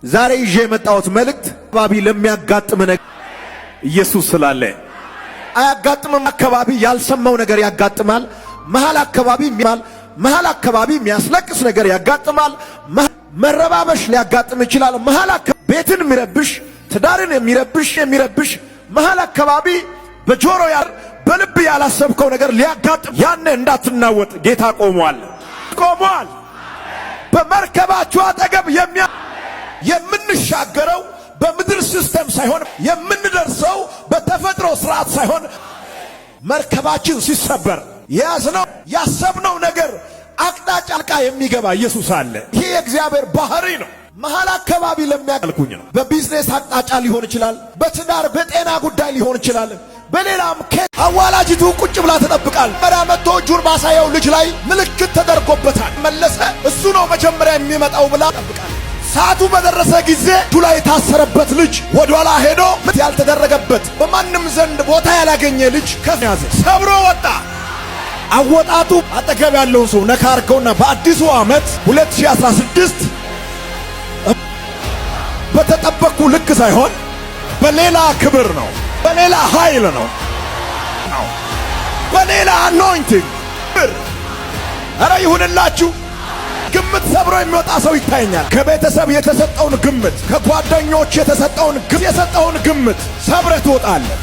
ዛሬ ይዤ የመጣሁት መልእክት አካባቢ ለሚያጋጥም ነገር ኢየሱስ ስላለ አያጋጥምም። አካባቢ ያልሰማው ነገር ያጋጥማል። መሃል አካባቢ የሚያስለቅስ ነገር ያጋጥማል። መረባበሽ ሊያጋጥም ይችላል። ቤትን የሚረብሽ ትዳርን የሚረብሽ መሃል አካባቢ በጆሮ በልብ ያላሰብከው ነገር ሊያጋጥም ያኔ እንዳትናወጥ ጌታ ቆሟል። በመርከባችሁ አጠገብ የምንሻገረው በምድር ሲስተም ሳይሆን የምንደርሰው በተፈጥሮ ስርዓት ሳይሆን መርከባችን ሲሰበር ያዝነው ያሰብነው ነገር አቅጣጫ የሚገባ ኢየሱስ አለ። ይሄ የእግዚአብሔር ባህሪ ነው። መሃል አካባቢ ለሚያልኩኝ ነው። በቢዝነስ አቅጣጫ ሊሆን ይችላል፣ በትዳር በጤና ጉዳይ ሊሆን ይችላል። በሌላም አዋላጅቱ ቁጭ ብላ ተጠብቃል። መራመቶ ጁር ባሳየው ልጅ ላይ ምልክት ተደርጎበታል። መለሰ እሱ ነው መጀመሪያ የሚመጣው ብላ ተጠብቃል። ሰዓቱ በደረሰ ጊዜ እጁ ላይ የታሰረበት ልጅ ወደኋላ ሄዶ ያልተደረገበት በማንም ዘንድ ቦታ ያላገኘ ልጅ ከያዘ ሰብሮ ወጣ። አወጣቱ አጠገብ ያለው ሰው ነካ አድርገውና በአዲሱ ዓመት 2016 በተጠበቁ ልክ ሳይሆን በሌላ ክብር ነው፣ በሌላ ኃይል ነው፣ በሌላ አኖይንቲንግ አረ ይሁንላችሁ። ግምት ሰብሮ የሚወጣ ሰው ይታየኛል። ከቤተሰብ የተሰጠውን ግምት፣ ከጓደኞች የሰጠውን ግምት ሰብረህ ትወጣለህ።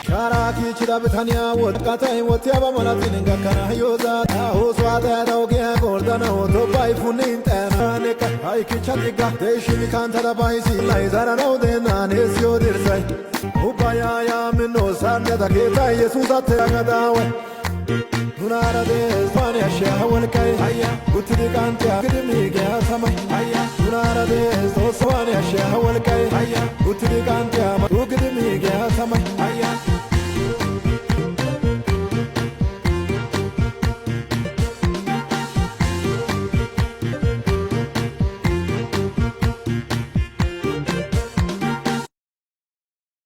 ሻራኪ ችዳብታንያ ወጥቃታይ ወጥያባ ማላቲን እንጋካና ዮዛ ታውሷታ ታውቂያ ጎርዳና ወቶባይ ፉኒን ጠናኔካ አይኪቻቲጋ ደሽሚ ካንተዳባይሲ ላይ ዛራናው ደናኔ ሲዮ ድርሳይ ሁባያ ያምኖ ሳንደታ ጌታ ኢየሱስ አተያጋዳወ ኑናራዴ ስፋንያ ሻወልካይ አያ ጉትዲ ቃንቲያ ግድሚ ገያ ሰማይ አያ ኑናራዴ ሶስዋንያ ሻወልካይ አያ ጉትዲ ቃንቲያ ግድሚ ገያ ሰማይ አያ